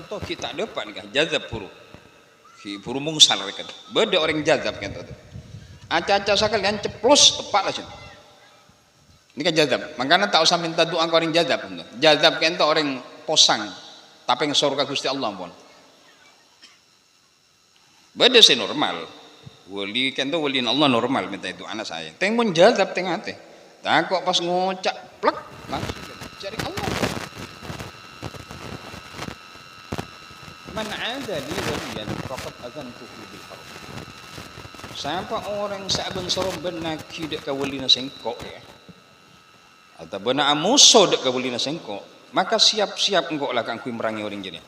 contoh kita dapat nih jazab puru mungsal kan beda orang jazab kan tuh aca-aca sekalian ceplos tepat lah ini kan jazab makanya tak usah minta doa ke orang jazab kan tuh orang posang tapi yang surga Gusti Allah pun beda sih normal wali kan tuh wali Allah normal minta itu anak saya teng pun jazab teng hati tak kok pas ngocak plek langsung cari Allah. Man ada li waliyan faqad azantuhu bil harb. Siapa orang saben soromben naki dek kawalina sengkok ya. Atau benar musuh dek kawalina sengkok, maka siap-siap engkau lah kang kui merangi orang jenis.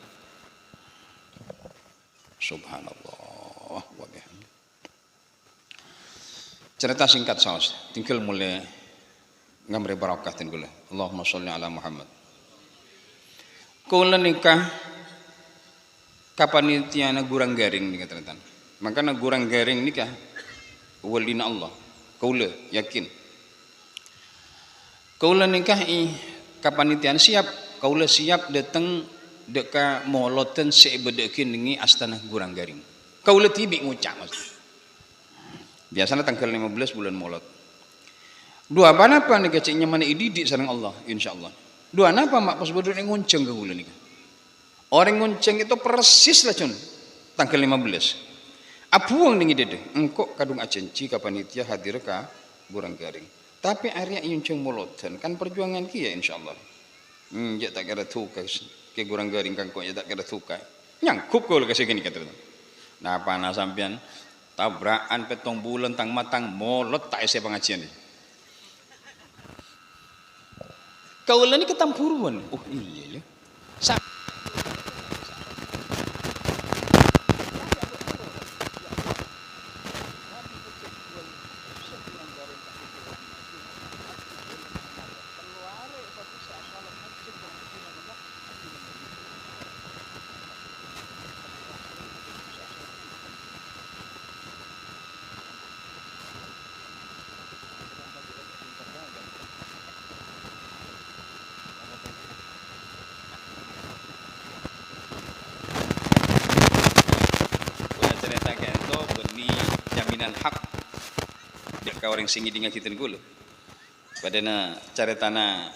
Subhanallah wa bihamdi. Cerita singkat saus, tinggal mulai ngamri barakah tinggal. Allahumma sholli ala Muhammad. Kula nikah kapanitiana gurang garing nih kata makanya gurang garing nikah walina Allah kaula yakin kaula nikah kapanitian siap kaula siap datang deka moloten sebedekin ini astana gurang garing kaula tibi ngucap biasanya tanggal 15 bulan molot dua apa napa nih keciknya mana ididik sareng Allah insyaallah dua napa mak pas bodoh ngunceng ke kaula nikah orang ngunceng itu persis lah cun tanggal 15 abuang nih dede engkau kadung acenci kapanitia hadir ka gurang garing tapi area ngunceng moloten kan perjuangan kia insyaallah ya tak kira tuka ke gurang garing kan kok ya tak kira tuka nyangkup kau kasih gini kata nah panas sampean tabrakan petong bulan tang matang molot tak ese pengajian nih kau lani ketampuruan oh iya ya hak dek orang singi dengan kita gulu padana caretana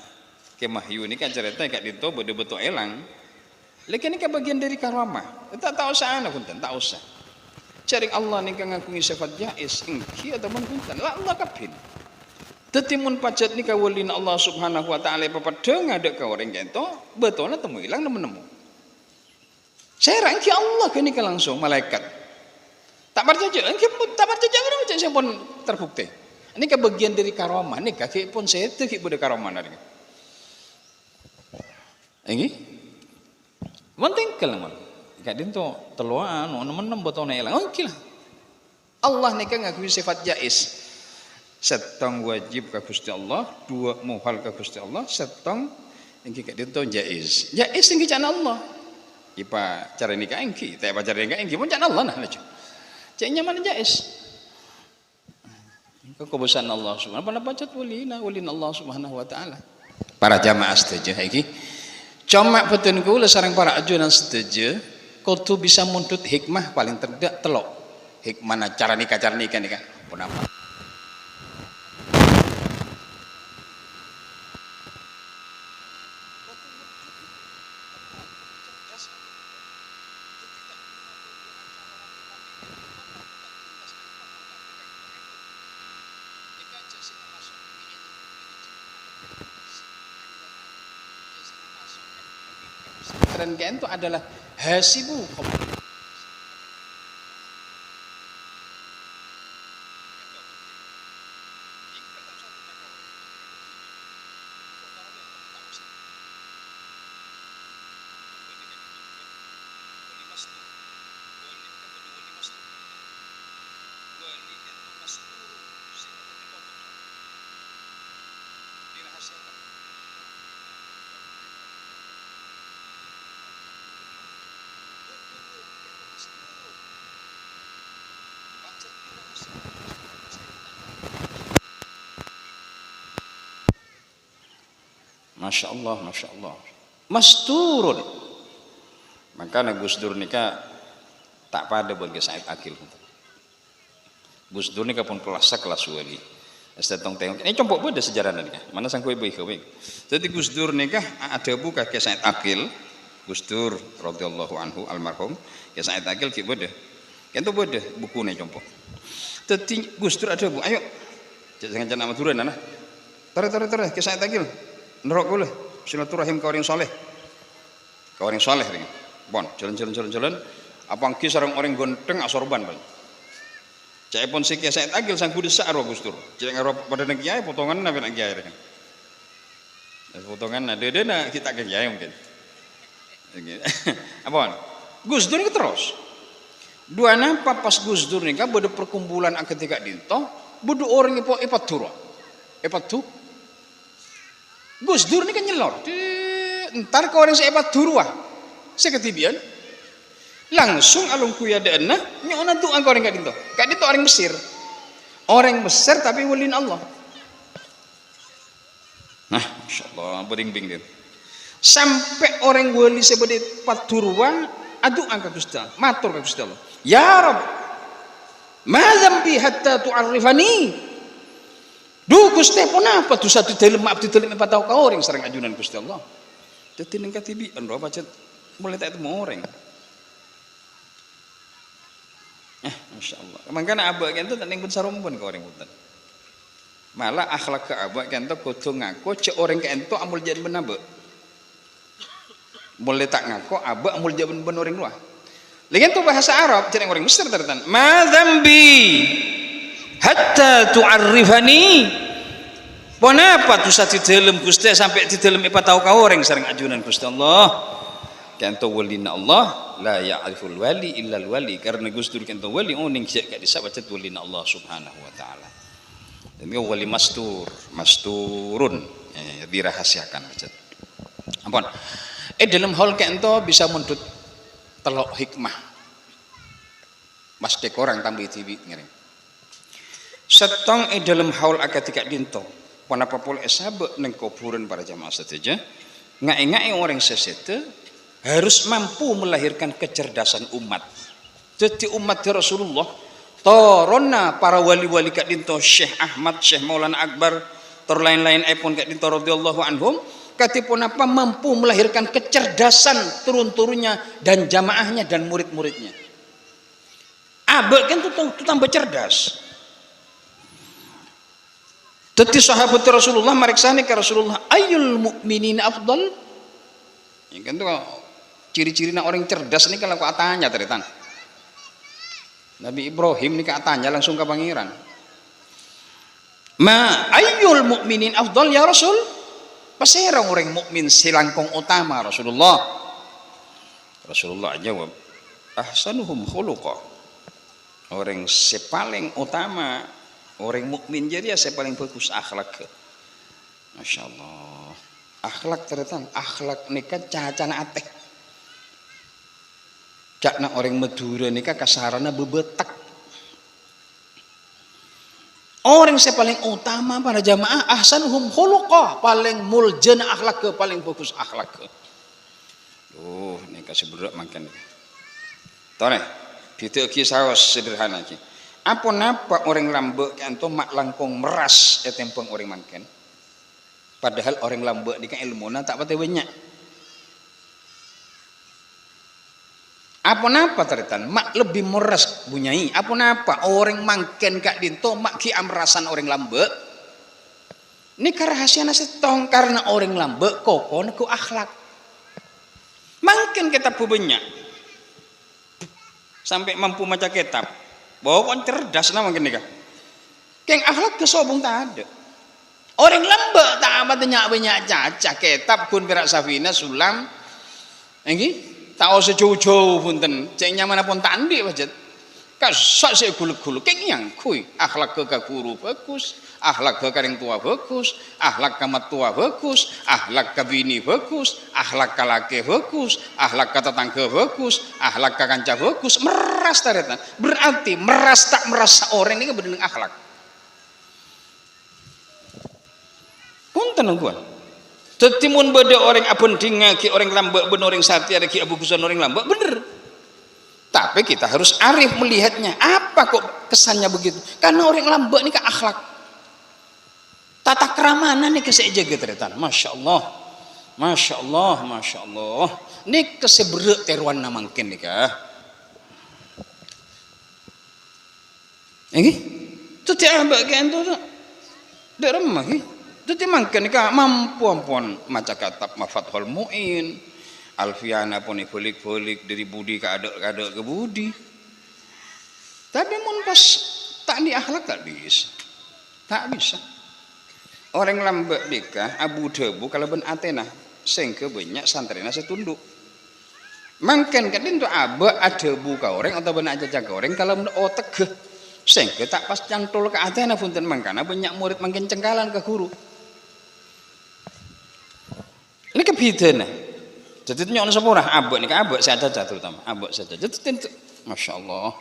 kemahyu ini kan cerita kak dito betul-betul elang lekin ini kan bagian dari karamah tak tahu sana punten tak usah cari Allah nih kan ngaku sifat jais engki atau punten lah Allah kapin tetimun pacet nih kawalin Allah subhanahu wa ta'ala papadeng ada ka orang gento betulnya temu hilang nemu saya rangki Allah ke ini langsung malaikat tak percaya orang macam saya pun terbukti. Ini kebagian dari karomah nih kaki pun saya tu kiki bude karomah nari. Ini, penting kalau kak dia tu teluan, menem botol nelang. Oh kila. Allah nih kan ngakui sifat jais. Setong wajib ke Gusti Allah, dua muhal ke Gusti Allah, setong yang kak dia tu jais. Jais yang kican Allah. Ipa cara nikah engki, tak apa cara nikah engki pun kican Allah nah lucu. Caknya mana jais? Kebesaran Allah Subhanahu wa taala. Baca walina Allah Subhanahu wa taala. Para jamaah setuju iki. Cuma betul kula sareng para ajunan setuju, kudu bisa muntut hikmah paling terdak telok. Hikmah cara nikah nih. Kenapa? Rangkaian itu adalah hasibu Masya Allah, Masturun Maka Gus Dur nika tak pada bagi Said Akil. Gus Dur nika pun kelas wali. Estetong tengok. Ini compok beda sejarah nika. Mana sang kowe baik. Jadi Gus Dur nika ada buka ke Said Akil. Gus Dur radhiyallahu anhu almarhum ke Said Akil ki beda. Kento beda bukune compok. Jadi Gus Dur ada bu. Ayo. Jangan nama Maduran nah. Tare ke Said Akil. Nerok kula. Silaturahim ka orang saleh. Ka orang saleh ringan. Bon, jalan. Apang ki sareng orang gonteng asorban bang. Cai pun sik Said Akil sang kudu sak Gus Dur. Cek ngaro pada nang kiai potongan nang kiai kan. Potongan ada kita ke kiai mungkin. Apa? Gus Dur ini terus. Dua napa pas Gus Dur nika bodo perkumpulan ketika dinto, bodo orang ipat turun. Ipat tu. Gus Dur nika nyelor. Entar ke orang seipat turun. Seketibian langsung alung kuya dana nyona tuh angka orang kak dinto orang Mesir tapi walin Allah. Nah, insyaallah bering-bing dia sampai orang wali sebede paturwa adu angka Gusti Allah matur ka Gusti Allah ya Rabb ma dzambi hatta tu'arrifani du Gusti pun apa tu satu dalam abdi dalam apa tahu ka orang sareng ajunan Gusti Allah dadi ning katibian ro pacet mulai tak temu orang. Masyaallah. Mangkana abak kento tak ning pun sarumpun ka orang punten. Malah akhlak ke abak kento kudu ngaku cek orang kento amul jadi benabek. Mulai tak ngaku abak amul jadi ben orang luar. Lagian tu bahasa Arab jadi orang Mesir tertan. Ma dzambi hatta tu'arrifani. Kenapa tu sati dalam Gusti sampai di dalam apa tahu ka orang sareng ajunan Gusti Allah. Kento walina Allah la ya'riful wali illa wali karena Gus Dur kento wali oning sik gak disabacet walina Allah subhanahu wa ta'ala dan itu wali masturun dirahasiakan bacet ampun dalam hal kento bisa mundut telok hikmah mas dek orang tambah TV ngiring setong dalam haul akatika dinto panapa pol esabe neng kuburan para jamaah saja ngai orang sesete harus mampu melahirkan kecerdasan umat. Jadi umat Rasulullah torona para wali-wali kak dinto Syekh Ahmad, Syekh Maulana Akbar, lain-lain epon kak dinto radhiyallahu anhum katipun apa mampu melahirkan kecerdasan turun-turunnya dan jamaahnya dan murid-muridnya. Abek kan tu tambah cerdas. Jadi sahabat Rasulullah mareksani ke Rasulullah ayyul mu'minin afdal. Ya kan tuh ciri-ciri orang cerdas ini kalau kau tanya teritan Nabi Ibrahim ini kau tanya langsung ke pangeran ma ayyul mu'minin afdal ya Rasul pasti orang mukmin silangkong utama Rasulullah jawab ahsanuhum khuluqa orang sepaling utama orang mukmin jadi ya sepaling bagus akhlak Masya Allah akhlak teritan akhlak nikah cacana ateh cakna orang Madura nikah kasarana bebetak orang yang paling utama para jamaah ahsanuhum khuluqa paling muljana akhlak ke paling bagus akhlak ke nikah seberat makan tone gitu kisah sederhana ki apa napa orang lambek kanto mak langkong meras tempeng orang makan padahal orang lambek nikah ilmuna tak pati banyak apa teritan mak lebih meras bunyai apa orang mangken kak dinto mak ki amrasan orang lambek ini rahasia setong karena orang lambek kokon ku akhlak mangken kitab banyak sampai mampu maca kitab bawa cerdas nah mungkin nikah keng akhlak kesobong tak ada orang lambek tak amat banyak caca kitab kun berak safina sulam ini tahu sejauh-jauh punten cek nyaman pun tandi wajet kasak saya guluk-guluk kek yang kui akhlak ke guru bagus akhlak ke karing tua bagus akhlak ke tua bagus akhlak ke bini bagus akhlak ke laki bagus akhlak ke tetangga bagus akhlak ke kanca bagus meras taretan berarti meras tak merasa orang ini bener akhlak punten gua Tetimun beda orang abon dinga ki orang lambak ben orang sati ada ki abu kusan orang lambak bener. Tapi kita harus arif melihatnya. Apa kok kesannya begitu? Karena orang lambak ini ke akhlak. Tata keramana nih kesejaga teretan. Masya Allah. Masya Allah. Masya Allah. Ini keseberek teruan namangkin nih kah? Ini? Itu tiap bagian itu. Tidak remah nih. Jadi mangken ka mampu ampun maca katab Mafathul Muin, Alfiana pun ibulik-bulik dari budi ke ada ke budi. Tapi mun pas tak di akhlak tak bisa. Tak bisa. Orang lambak deka abu debu kalau ben Athena sengke banyak santrina setunduk. Mangken kan itu aba adebu ka orang atau ben aja jaga orang kalau oh tegeh sengke tak pas cantol ke Athena punten mangkana banyak murid makin cengkalan ke guru. Ini kebidana. Jadi nyok sepurah abek ini abek saja terutama abek saja. Jadi tentu, masya Allah.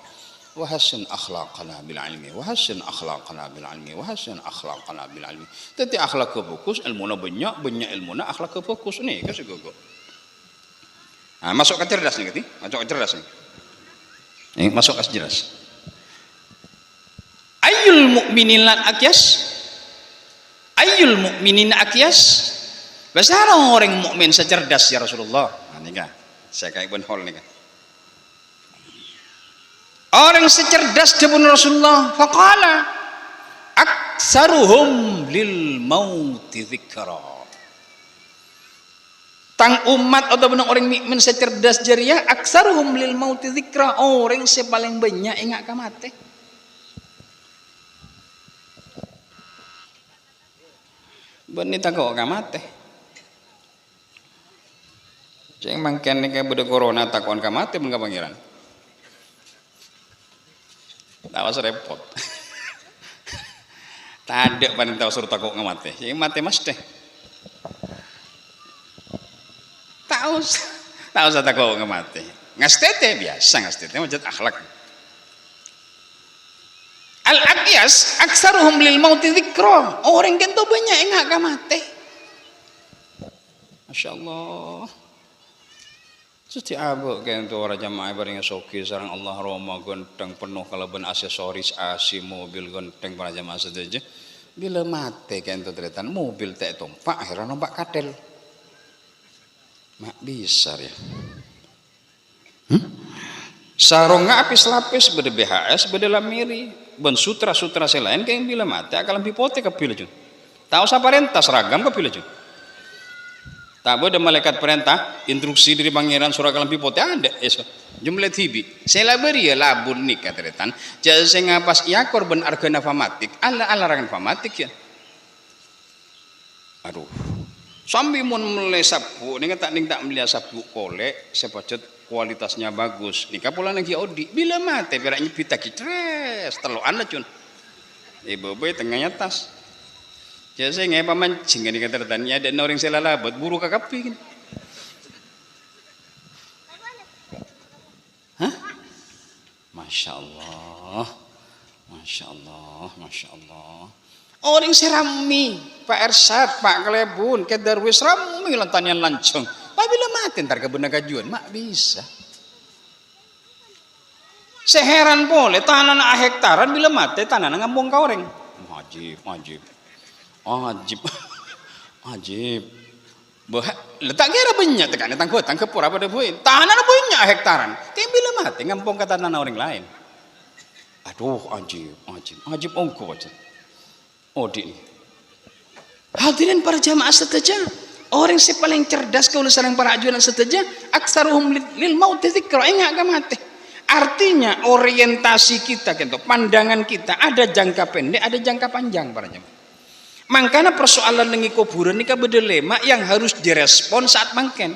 Wahasin akhlaqana bil ilmi, wahasin akhlaqana bil ilmi, wahasin akhlaqana bil ilmi. Jadi akhlak kefokus, ilmuna banyak ilmuna akhlak kefokus nih kasih gogo. Nah, masuk ke cerdas nih, masuk ke cerdas nih. Ini masuk ke jelas. Ayyul mu'minina akyas, ayyul mu'minina akyas. Besar orang mukmin secerdas ya Rasulullah. Nah, ini kan, saya kayak Ben Hol nih kan. Orang secerdas depan Rasulullah. Faqala aksaruhum lil mauti dzikra. Tang umat atau benar orang mukmin secerdas jariah aksaruhum lil mauti dzikra. Orang sepaling banyak ingat ka mati. Benih tak kau ka mati. Ceng mangken nih kayak beda corona takon kamate mengapa pangeran? Tawas repot. Tanda panen tahu suruh takut ngamate. Ceng mate mas deh. Tahu saya takut ngamate. Ngastete biasa ngastete macam akhlak. Al akyas aksaruhum lil mauti dzikra. Orang kan tuh banyak enggak kamate. Masya Allah. Setiap abek kayak itu orang jamaah baringnya soki sarang Allah Roma genteng penuh kalau ben aksesoris asi mobil genteng para jamaah saja bila mati kayak itu terlihat mobil tak tumpak akhirnya nampak kadel mak bisa ya sarongnya apis-lapis beda BHS beda lamiri ben sutra-sutra selain kayak bila mati akan lebih pote kepilih tahu siapa rentas seragam kepilih tak boleh malaikat perintah instruksi dari pangeran surah kalam pipote ada jumlah tibi saya beri ya labun nik katretan jadi saya ngapas ya korban argana famatik ala larangan famatik ya aduh sambil mau mulai sapu ini tak melihat sapu kolek sepacet kualitasnya bagus nikah pula lagi audi bila mati beraknya pita kitres terlalu anda cun ibu tengahnya tas. Jadi saya ngapa mancing kan dikata tanya ada orang saya lalabat buru kakapi kan. Hah? Masya Allah, Masya Allah, Masya Allah. Orang serami, Pak Ersat, Pak Klebun, ke Darwis rami lantanian lancung. Pak bila mati ntar kebena kajuan, mak bisa. Seheran boleh tanah hektaran bila mati tanah ngambung kau orang. Wajib, wajib. Ajib, ajib. Letak kira banyak tekan datang ke pura pada buin. Tanah banyak hektaran. Kayak bila mati ngampung ke tanah orang lain. Aduh, ajib, ajib, ajib ongko aja. Oh di. Hadirin para jamaah seteja. Orang yang paling cerdas kalau sareng para ajuan seteja. Aksaruhum lil maut dzikra ingat ka mati. Artinya orientasi kita gitu, pandangan kita ada jangka pendek, ada jangka panjang para jamaah. Makanya persoalan dengan kuburan ini beda lema yang harus direspon saat mangken.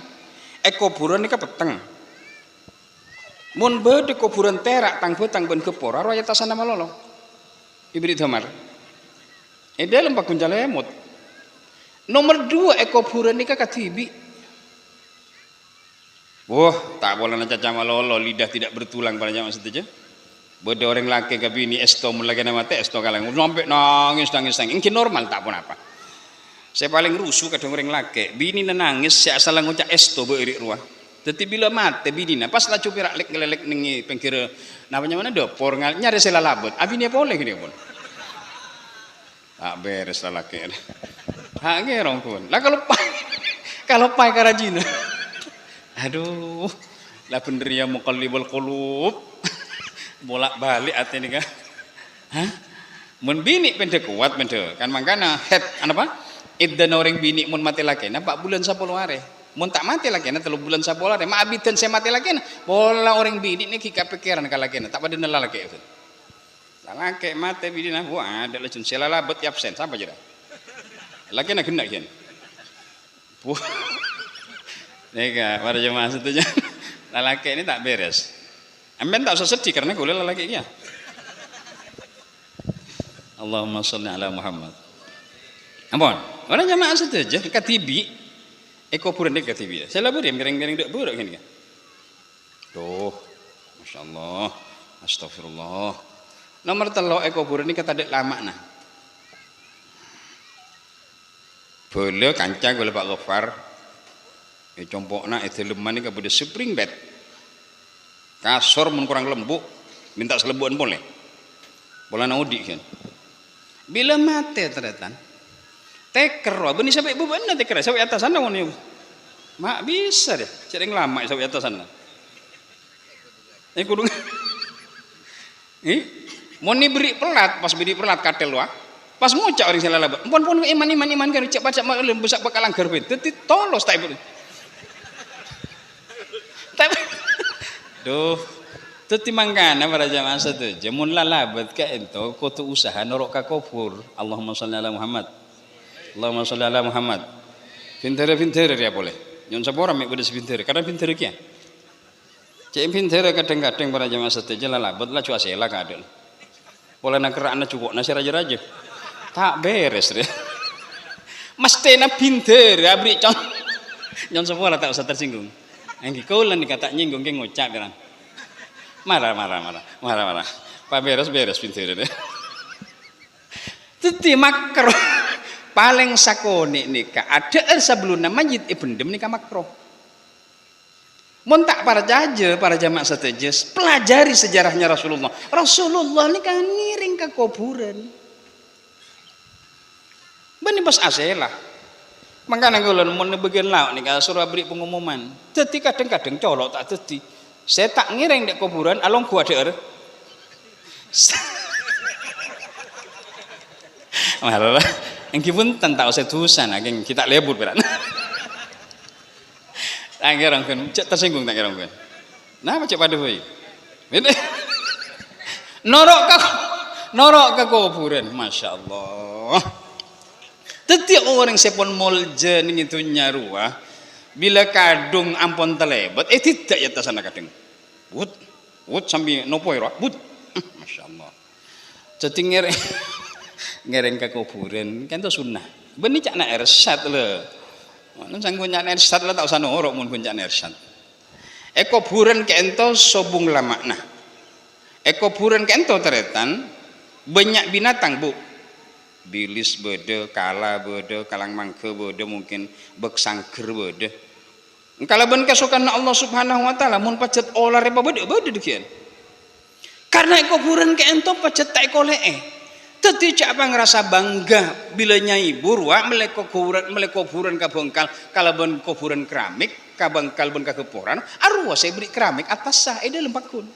Kuburan ini peteng. Mun bede kuburan terak tang betang ben kepora roya tasana malolo. Ibrit Hamar. Dalam Pak Kunjalemut. Nomor 2 kuburan ini katibi. Wah, tak boleh naca malolo lidah tidak bertulang pada jamaah setuju. Bode orang laki ke bini esto mulai kena mati esto kalang sampai nangis ini normal tak pun apa Saya paling rusuh kadang orang laki, bini nangis, saya asal ngucap esto beri ruah. Jadi bila mati bini pas lah cupi raklek ngelelek nengi pengkira, namanya mana dapur nyari sela labut, abini apa boleh gini pun. Tak beres lah laki. Hak ngerong pun. Lah kalau pai karajina, aduh, lah bener ya muqallibul qulub, bolak balik hati ni kan. Hah? Mun bini pendek kuat pendek kan mangkana head apa? Iddan orang bini mun mati laki na 4 bulan 10 hari. Mun tak mati laki na 3 bulan 10 hari. Ma abidan saya mati laki na. Bola orang bini ni kika pikiran ka laki na tak pada nela laki itu. Laki mati bini na wah ada lecun selala bet absen sampai jera. Laki na kena kian. Nega pada jemaah setuju. Laki ini tak beres. Amben tak usah sedih karena gue laki dia. Allahumma sholli ala Muhammad. Ampun, orang jamaah setuju katibi, kuburan ni katibi. Saya labur dia miring-miring dek buruk kan? Tuh, masya Allah, astagfirullah. Nomor telok kuburan ni kata dek lama nah. Boleh kancang boleh Pak Gofar. Compokna itu lemah ni kepada spring bed. Kasur mun kurang lembut, minta selebuan boleh. Bola naudi kan. Bila mati ternyata teker benih sampai beban teker sampai atas sana mau nih mak bisa deh sering lama sampai atas sana kudu mau nih beri pelat pas beri pelat katel wah pas ngucap orang salah labak pun iman kan ucap baca mak besar bakalan gerbet tapi tolos tak duh teti mangkana para jamaah satu jamun lalabat ka ento kutu usaha norok ka kubur Allahumma sholli ala Muhammad Allahumma sholli ala Muhammad pintere ya boleh nyon sapora mek beda pintere kadang pintere kia cek pintere kadang-kadang para jamaah satu lalabat lah cuaca lah kadang boleh nak kerak cukup nasi raja-raja tak beres deh mesti na pintere abri con nyon sapora tak usah tersinggung engki kaulan dikata nyinggung ke ngucap kan marah. Pak beres pintu deh. Teti makro paling sakone nikah ada sebelum majid ibendem nikah makro. Montak para jaja para jamaah setejes pelajari sejarahnya Rasulullah. Rasulullah nikah ngiring ke kuburan. Bani pas aselah. Makanya kalau mau bagian lauk nikah suruh beri pengumuman. Teti kadang-kadang colok tak teti. Saya tak ngiring dek kuburan, along gua der. Malah, engki pun tentang setusan, ageng kita lebur berat. Tak ngerang kan, tersinggung tak ngerang kan. Nah, macam pada boy. Norok ke kuburan, masya Allah. Teti orang sepon moljen itu nyaruah. Bila kadung ampon telebet, tidak ya tasana kadung. Wud sambil nopo ya, wud. Masya Allah. Jadi ngereng ke kuburan, kan itu sunnah. Benih cak na ersat le. Nun sanggup cak na ersat le tak usah norok mun pun cak na ersat. Kuburan ke ento sobung lama nah. Kuburan ke ento teretan banyak binatang bu. Bilis bede, kala bede, kalang mangke bede, mungkin beksangker bede. Kalau ben kesukaan Allah Subhanahu wa taala mun pacet olah repa bede dekian. Karena kuburan ke ento pacet tak kolee. Teti cak apa ngerasa bangga bila nyai burwa melek kuburan ka bengkal kalau ben kuburan keramik ka bengkal ben ka keporan arwah saya beri keramik atas sah ede lempakun.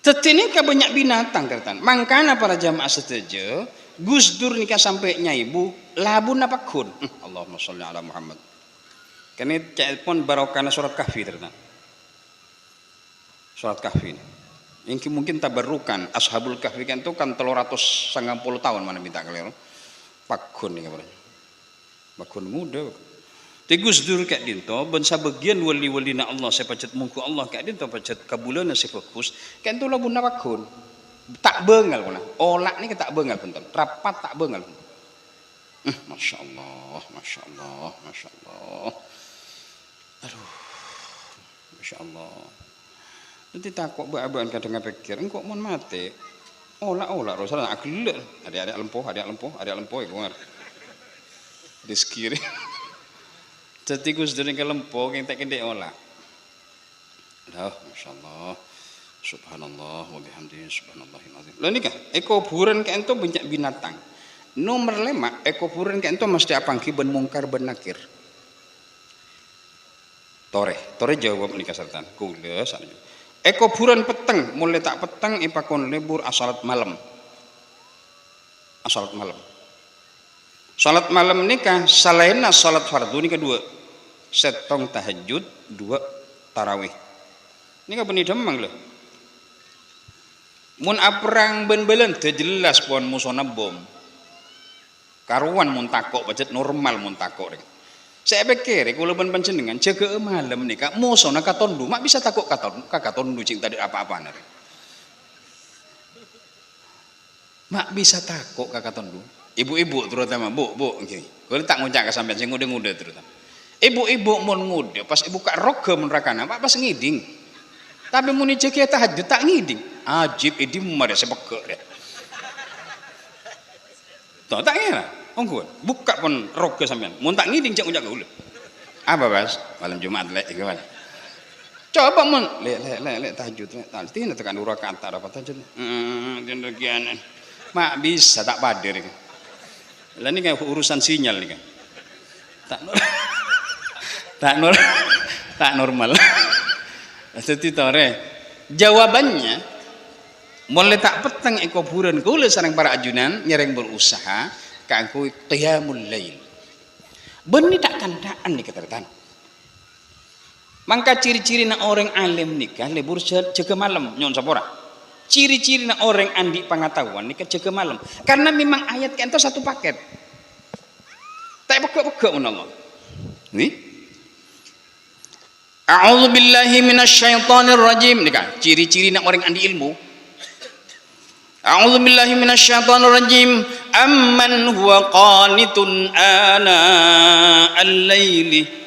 Tetini ka banyak binatang tertan. Mangkana para jamaah setuju Gus Dur nikah sampai nyaibu labu napakun. Allahumma sholli ala Muhammad. Kene pun barokana surat kahfi tertan. Surat kahfi ini. Yang mungkin tabarukan ashabul kahfi kan itu kan 390 tahun mana minta kalian. Pakun nih kabarnya. Pakun muda. Ti Gus Dur kayak dinto ben sabagian wali-walina Allah saya pacet mungku Allah kayak dinto pacet kabulana saya fokus kan itu labu napakun. Tak bengal pula. Olak ni tak bengal pun. Rapat tak bengal. Masya Allah. Aduh. Masya Allah. Nanti takut buat kadang pikir, engkau mau mati. Olah Rasulullah agelek. Adik-adik lempoh iku ngar. Rezeki. Dadi Gus Dur ning lempoh keng tak kendek olah. Dah, masyaallah. Subhanallah wa bihamdihi subhanallahil azim. Lha nikah kuburan ka ento banyak binatang. Nomor 5 kuburan ka ento mesti apangki ben mungkar ben nakir. Tore jawab nikah sartan. Kula sakniki. Kuburan peteng mulai tak peteng ipakon lebur asalat malam. Salat malam nikah salaina salat fardu nikah 2. Setong tahajud 2 tarawih. Nikah beni demang lho. Mun aprang ben-belen jelas pon musona bom. Karuan mun takok budget normal mun takok rek. Saya pikir kula ben panjenengan jaga malam nikah musona katondu mak bisa takok katondu cing tadi apa-apaan rek. Mak bisa takok katondu. Ibu-ibu terutama, Bu nggih. Kula tak nguncak ka sampean sing ngode-ngode terutama. Ibu-ibu mun ngode pas ibu kak roga mun rakana mak pas ngiding. Tapi mun jaga tahajud tak ngiding. Ajib idim mare sebegek ya. Toh tak ngira. Onggo buka pun roga sampean. Mun tak ngiding cek nguncak kula. Apa Bas? Malam Jumat lek iki Mas. Coba mun lek tahajud lek taltin tekan 2 rakaat tak dapat tahajud. Dendekianan. Mak bisa tak padir iki. Lah ini kayak urusan sinyal nih kan. Tak normal. Jadi tore jawabannya mulai tak peteng kuburan kula sareng para ajunan nyereng berusaha kanggo qiyamul lail. Beni tak kandaan nih ketertan. Mangka ciri-ciri na orang alim nikah lebur jaga malam nyon sapora. Ciri-ciri na orang andi pengetahuan nikah jaga malam. Karena memang ayat kan itu satu paket. Tak pegak-pegak menolak. Nih. A'udzu billahi minasyaitonir rajim. Nikah ciri-ciri nak orang andi ilmu. A'udzu billahi minasyaitonir rajim. Amman huwa qanitun ana al-laili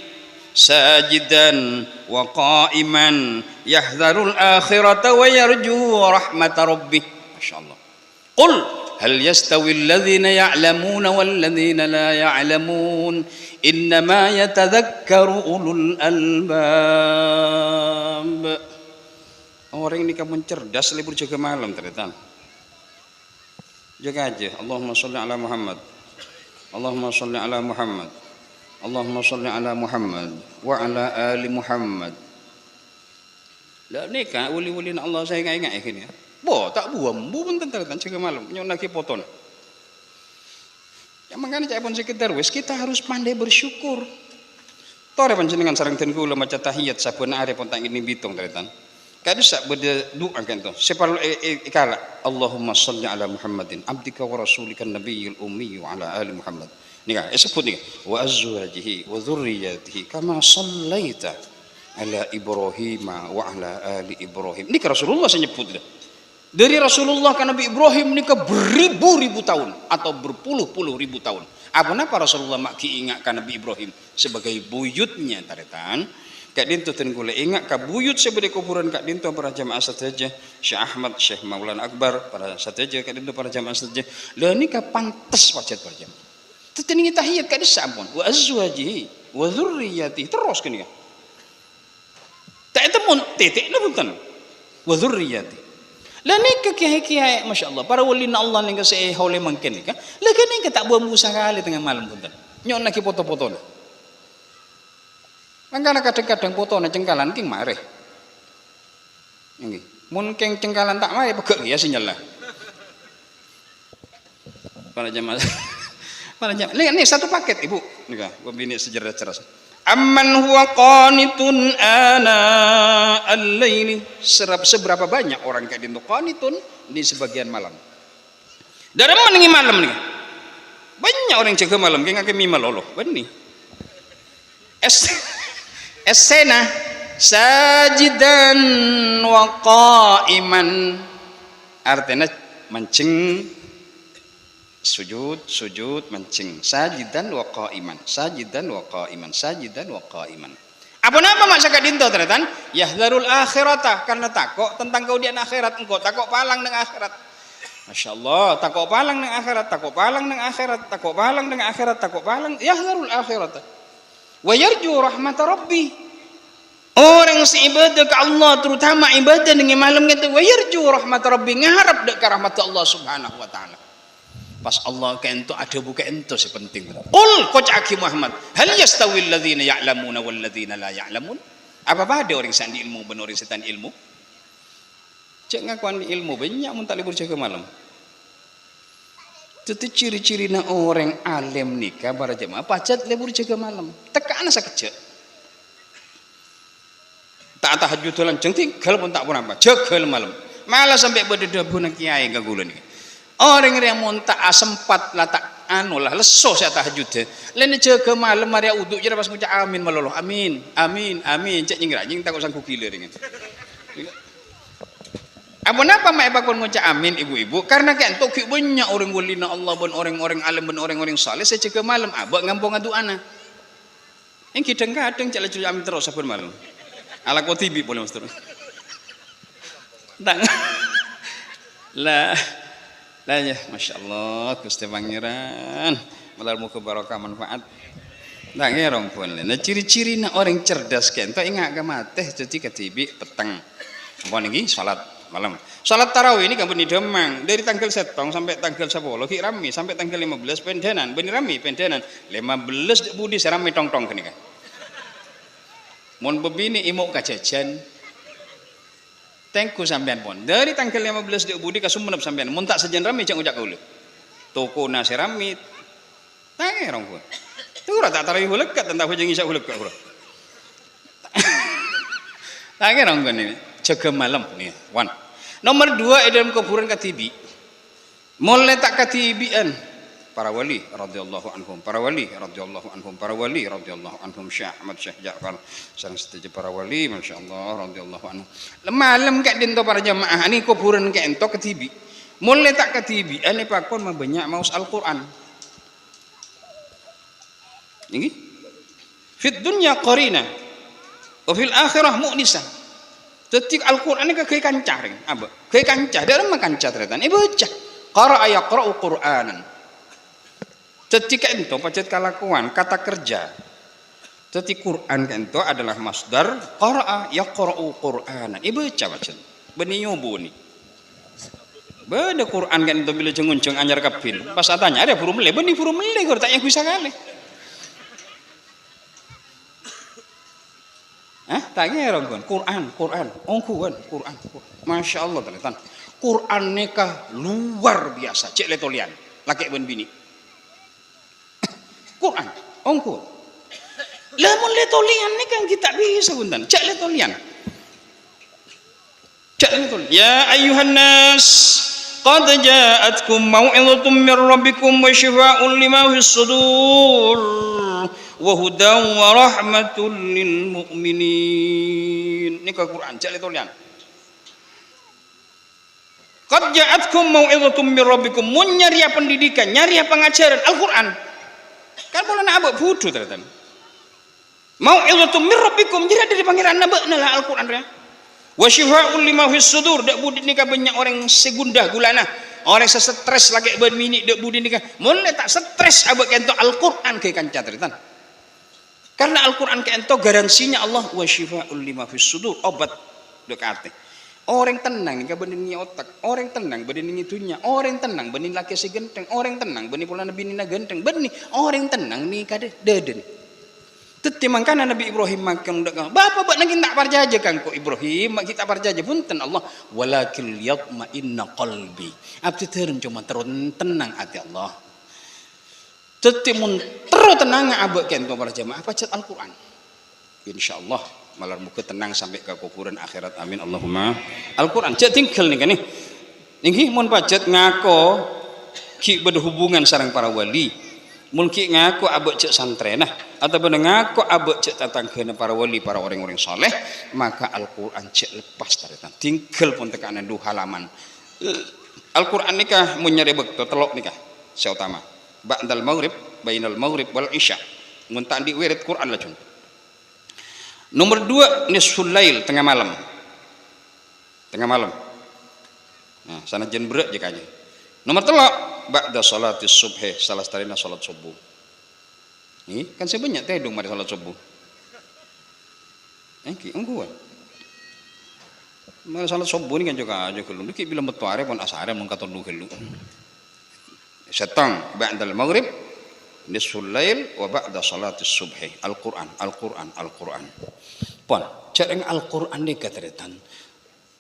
sajidan wa qa'iman yahdharul akhirata wa yarju rahmata rabbih. Masyaallah. Qul hal yastawi alladhina ya'lamuna wal ladhina la ya'lamun innama yatadhakkaru ulul albab. Orang ini kamu cerdas libur jaga malam ternyata. Jaga aja. Allahumma sholli ala Muhammad. Allahumma sholli ala Muhammad. Allahumma sholli ala Muhammad wa ala ali Muhammad. Lah nikah uli-uli Allah saya ingat ini. Bo tak buam, bu pun tentan jaga malam. Nyon lagi poton. Ya makanya cak pun sekitar wes kita harus pandai bersyukur. Tore panjenengan sareng den kula maca tahiyat saben are pun tak ini bitung teretan. Kadus sak beda doa kan to. Sepal ikala Allahumma sholli ala Muhammadin abdika wa rasulika nabiyil ummi wa ala ali Muhammad. Nika sebut nika wa azwajihi wa dzurriyyatihi kama shallaita ala Ibrahim wa ala ali Ibrahim. Nika Rasulullah menyebut dah. Dari Rasulullah ke Nabi Ibrahim nika beribu-ribu tahun atau berpuluh-puluh ribu tahun. Apa napa Rasulullah mak ingat ke Nabi Ibrahim sebagai buyutnya taretan. Kak dinto ten kula ingat ka buyut sebagai kuburan kak dinto para jamaah saja Syekh Ahmad Syekh Maulana Akbar para saja kak dinto para jamaah saja. Lah nika pantes wajat para jamaah. Teteningi tahiyat kak desa ampun wa azwajihi wa dzurriyyatihi terus kene. Tak temun titik punten wa dzurriyyatihi. Lah nika kiai-kiai masyaallah para walina Allah nika se haule mangken nika. Lah nika tak buang usaha kali tengah malam punten. Nyon lagi foto-fotona. Mangkana kadang-kadang fotona cengkalan king mareh. Nggih. Mun keng cengkalan tak mareh pegek ya sinyal lah. Para jamaah. Para jamaah. Ini satu paket Ibu. Nika, bini sejarah cerdas. Amman huwa qanitun ana al-laili. Seberapa banyak orang kayak dinto qanitun di sebagian malam. Dari mana nih malam nih? Banyak orang jaga malam kayak ngake mima lolo. Benih. Esena sajidan wa qa'iman. Artinya mancing sujud mancing sajidan wa qa'iman apa nama mak saka dinto ternyata yahdharul akhirata karena takok tentang kemudian akhirat engkau takok palang dengan akhirat Masya Allah, takut palang nang akhirat, takut palang nang akhirat, takut palang nang akhirat, takut palang yahdharul akhirat wa yarju rahmat rabbi. Orang seibadah ke Allah, terutama ibadah dengan malam kata wa yarju rahmat rabbi, ngarap dek ke rahmat Allah subhanahu wa ta'ala. Pas Allah ke ento ada buka ento sepenting. Qul qocaki Muhammad, hal yastawi alladhina ya'lamuna wal ladzina la ya'lamun? Apa ada orang sandi ilmu benar orang setan ilmu? Cek ngakuan ilmu banyak mun tak libur jaga malam. Itu ciri-ciri na orang alim nikah para jemaah pacet libur jaga malam. Tekan sakejek. Tak tahajud lanceng tinggal pun tak pun apa. Jaga malam. Malah sampai berdedabu nak kiai gagulan ni. Orang yang montak sempat lah tak anu lah leso saya tahajud deh. Lain jaga malam mari uduk je pas ngucap amin maloloh. Amin. Amin. Amin. Cek nyingrak nying takut sangku gila dengan. Apa mak bakon ngucap amin ibu-ibu karena kan tok banyak orang walina Allah ben orang-orang alim ben orang-orang saleh saya jaga malam abak ngampung adu ana. Yang kadang-kadang cak laju amin terus saben malam. Ala ko tibi boleh mas terus. Tak. Lah ya, Masya Allah, Gusti Pangeran, malar muka barokah manfaat. Tak ngerong pun. Nah ciri-ciri nak orang cerdas kan, tak ingat ke mateh jadi ketibi petang. Apa lagi? Salat malam. Salat tarawih ini kampung di Demang dari tanggal 1 sampai tanggal 10 ki rame sampai tanggal 15 pendenan, bener rame pendenan. 15 budi serame tong-tong kene kan. Mun bebini imuk kajajan. Tengku sampean pun dari tanggal 15 dek budi ka Sumenep sampean mun tak sejen rame cak ujak kaula toko nasi rame tangi rong gua tu ora tak tarawih lekat tentang hujung isya lekat ora tangi rong gua ni jaga malam ni wan nomor 2 dalam kuburan katibi mulai tak katibian para wali radhiyallahu anhum para wali radhiyallahu anhum para wali radhiyallahu anhum Syekh Ahmad Syekh Ja'far sareng setuju para wali masyaallah radhiyallahu anhum malam kak dinto para jamaah ini kuburan kak ento ketibi mulai tak ketibi ane pakon banyak maus Al-Qur'an ini fit dunya qarina wa fil akhirah mu'nisa detik Al-Qur'an ini kaya kancah apa kaya kancah dalam kancah ternyata ini baca qara'a yaqra'u Qur'anan. Ketika itu pacet kalakuan kata kerja. Jadi Quran itu adalah masdar qara'a yaqra'u Qur'anan. Ibu baca pacet. Beni nyobo ni. Beda Quran kan itu bila jengunceng anyar kapin. Pas tanya ada huruf mele, beni huruf mele kau tak yang bisa kali. Tak ngerong kan Quran. Ongkuan Quran. Masya Allah teman. Quran nikah luar biasa. Cek letolian. Laki ben bini. Quran, ongko. Lamun letolian ni kan kita bisa bundan. Cak letolian. Ya ayuhan nas, qad ja'atkum mau'izatun min rabbikum wa shifaa'un lima fis sudur wa hudan wa rahmatun lil mu'minin. Ni ka Quran, cak letolian. Qad ja'atkum mau'izatun min rabbikum, mun nyari pendidikan, nyari pengajaran Al-Qur'an. Kan boleh nak abak bodoh ternyata. Mau ilmu min rabbikum jadi dari pangeran nabakna lah Al-Qur'an ya. Wa shifaa'un lima fis sudur dak budi nikah banyak orang segundah gulana. Orang stres lagi ben minit dak budi nikah. Mulai tak stres abak kento Al-Qur'an ke kanca ternyata. Karena Al-Qur'an kento garansinya Allah wa shifaa'un lima fis sudur obat dak ate. Orang tenang ke benih otak, orang tenang benih dunia, orang tenang benih laki si genteng, orang tenang benih pula nabi nina genteng, benih orang tenang ni kade deden. Tetapi makana Nabi Ibrahim makan udah bapak naging tak parjaja kan ko Ibrahim kita parjaja punten Allah walakil yatma'inna qalbi. Abdi terem cuma terun tenang hati Allah. Tetapi mun terus tenang abak kento para jamaah baca Al-Qur'an. Insyaallah malar muka tenang sampai ke kuburan akhirat amin Allahumma. Al-Qur'an cek tinggal nih kan nih niki mun pacet ngako ki berhubungan sareng para wali mun ki ngako abek cek santrenah atau bener ngako abek cek tatangkeuna para wali para orang-orang saleh maka Al-Qur'an cek lepas taretan tinggal pun tekanan 2 halaman Al-Qur'an nikah mun nyari bekto telok nikah seutama ba'dal maghrib bainal maghrib wal isya mun tak di wirid Qur'an lah jun. Nomor 2 nisful lail tengah malam. Tengah malam. Nah, sana jen berat je kaje. Nomor telok ba'da salatis subhi, salah starina salat subuh. Ini kan sebanyak teh dong mari salat subuh. Ki engko. Mari salat subuh ini kan juga aja kalau ki bilang betul are pun asare mun katon dulu. Setang ba'dal maghrib nisful lail wa ba'da salatis subhi. Al-Qur'an. Pon, cereng Al-Qur'an ni kateretan.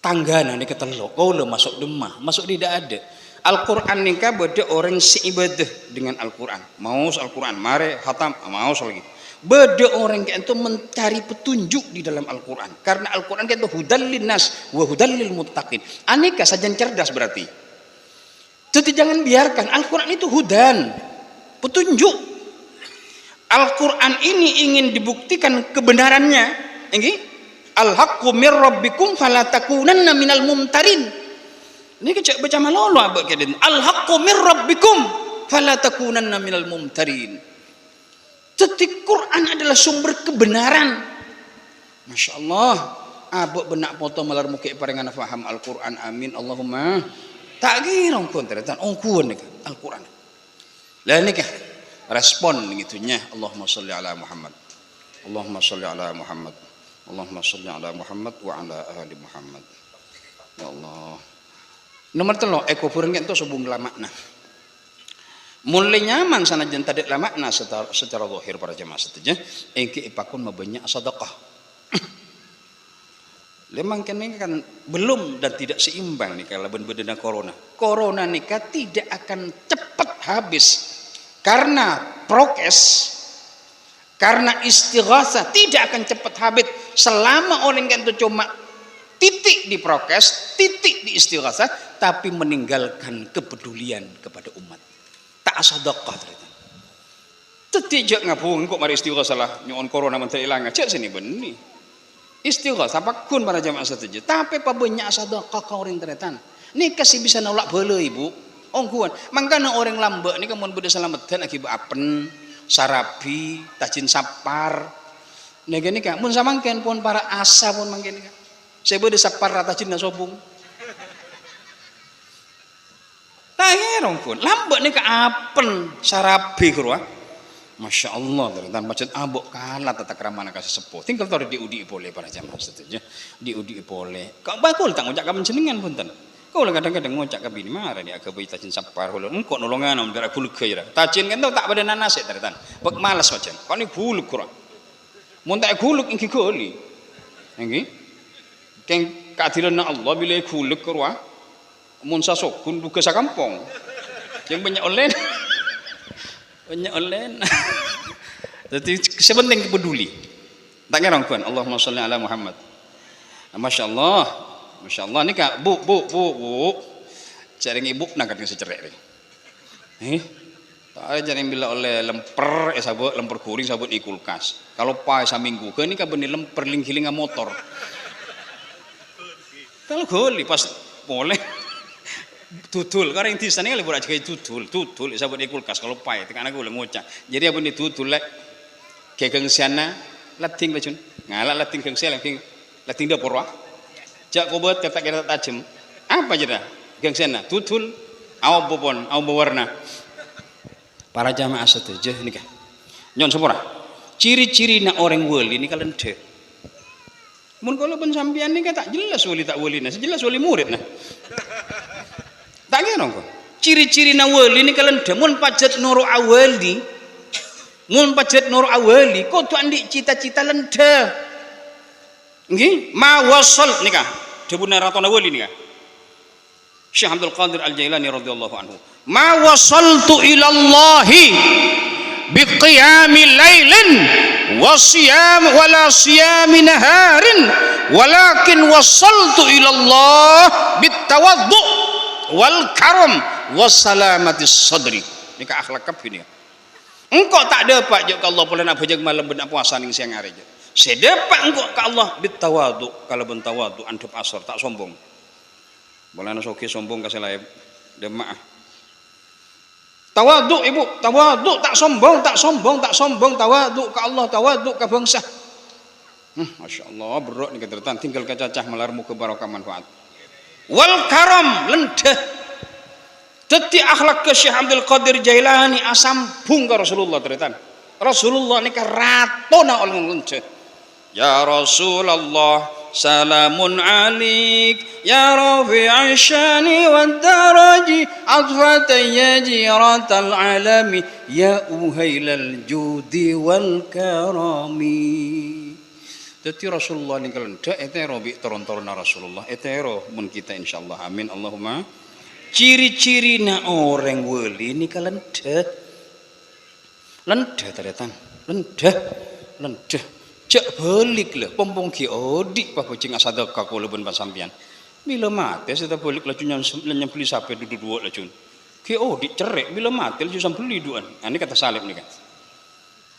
Tanggana ni ketelok, kau le masuk demah, masuk tidak ada. Al-Quran ni kan beda orang seibadah dengan Al-Quran. Maus Al-Quran, mare khatam, maus lagi. Beda orang yang itu mencari petunjuk di dalam Al-Quran. Karena Al-Quran itu hudal linnas wa hudal lil muttaqin. Aneka sajian cerdas berarti. Jadi jangan biarkan Al-Quran itu hudan, petunjuk. Al-Quran ini ingin dibuktikan kebenarannya. Ini al-haqqu mir rabbikum fala takunanna minal mumtarin. Ini kecek baca malolo abak kedin. Al-haqqu mir rabbikum fala takunanna minal mumtarin. Jadi Quran adalah sumber kebenaran. Masya Allah. Abak benak foto malar muka paringan faham Al-Quran. Amin Allahumma. Tak kira ongkon ternyata ongkon Al-Quran. Lah ini kah respon gitunya. Allahumma salli ala Muhammad. Allahumma salli ala Muhammad. Allahumma salli ala Muhammad wa ala ali Muhammad. Ya Allah. Nomor telo eko pureng itu sebung lamakna. Mulai nyaman sana jen tadik lamakna secara zahir para jemaah setuju. Engke ipakun mabanyak sedekah. Lemang kene kan belum dan tidak seimbang nih kalau berbeda corona. Corona nikah tidak akan cepat habis karena prokes, karena istighatsah tidak akan cepat habis selama orang itu cuma titik di prokes, titik di istighatsah, tapi meninggalkan kepedulian kepada umat. Tak sedekah ternyata. Tetijak ngapung kok mari istighatsah lah nyon corona menteri ilang cek sini benih. Istighatsah pakun para jamaah setuju. Tapi apa banyak sedekah kau orang ternyata. Ni kasih bisa nolak bala ibu. Ongkuan. Mangkana orang lambek ni kamu beda selamatkan akibat apen, sarabi, tajin sapar. Nega ni kan mun samangken pun para asa pun mangken kan. Saya beda sapar rata tajin sobung. Taherong pun lambek ni ka apen, sarabi kurwa. Masya Allah, ternyata macam abok kalah tata keramana kasih sepuh. Tinggal tahu diudi boleh para jamaah setuju. Diudi boleh. Kau bakul tak ngocak kapan jenengan pun tan. Kau lah kadang-kadang ngocak kabini marah dia agak bayi tajin sapar hulu. Engkau nolongan om gara kuluk kira. Tajin kan tahu tak pada nanas ya ternyata. Bak malas macam. Kau ni kuluk kurang. Muntak kuluk ingki kali. Ingki. Keng keadilan Allah bila kuluk kurang. Mun sasok kun buka sakampong. Yang banyak online. Banyak online. Jadi sepenting peduli. Tak kira kan Allahumma shalli ala Muhammad. Masya Allah. Masya Allah ni kak bu. Jaring ibu nak kata secerek ni. Tak ada jaring bila oleh lemper sabut lemper kuring sabut di kulkas. Kalau pai saminggu ke ni kak benih lemper lingkiling motor. Kalau goli pas boleh. Tutul karena inti sana lebih berat kayak tutul sabut di kulkas kalau pai tekan aku boleh ngocak jadi apa ni tutul lek kayak kengsiana lating bacun ngalak lating kengsiana lating dah porwa jak kobat kata kira tajam apa je dah kengsiana tutul au bobon au berwarna para jamaah setuju ni kan nyon sepura ciri-ciri nak orang wali ni kalian deh mun kalau pun sampian ni kan tak jelas wali tak wali nah jelas wali murid nah. Tak kira kok. Ciri-ciri na wali ni kalian demun pajat nuru awali. Mun pajat nuru awali kau tu andi cita-cita lenda. Nggih, ma wasal nikah. Debuna ratona wali nikah. Syekh Abdul Qadir Al-Jailani radhiyallahu anhu. Ma wasaltu ila Allah biqiyami lailin wa siyam wala siyami naharin walakin wasaltu ila Allah bitawaddu wal karam wassalamatis sadri. Ini ke akhlak kap ini. Engkau tak dapat je ke Allah boleh nak bajak malam benak puasa ning siang hari je. Sedapat engkau ke Allah bitawadu kalau bentawadu antep asar tak sombong. Boleh nak soki sombong kasih lain demaah. Tawadu ibu, tawadu tak sombong tawadu ke Allah, tawadu ke bangsa. Masya Allah berat ni ketertan tinggal kecacah melarmu ke barokah manfaat. Wal karam lendah Teti akhlak ke Syekh Abdul Qadir Jailani asampung ke Rasulullah teretan. Rasulullah ni ratona oleh lunce. Ya Rasulullah salamun alik ya rafi'an syani wad daraji atfatan ya jiratal alami ya uhailal judi wal karami. Jadi Rasulullah ni kalau ndak etero bi toron-toron Rasulullah etero mun kita insyaallah amin Allahumma. Ciri-ciri na orang wali ni kalau ndak lendah teretan lendah cek balik lah pompong ki odik pak kucing asadaka kula pun sampean bila mati saya balik lah cun nyembeli sampai duduk lah cun ki odik cerek bila mati lah cun beli duan ini kata salib ni kan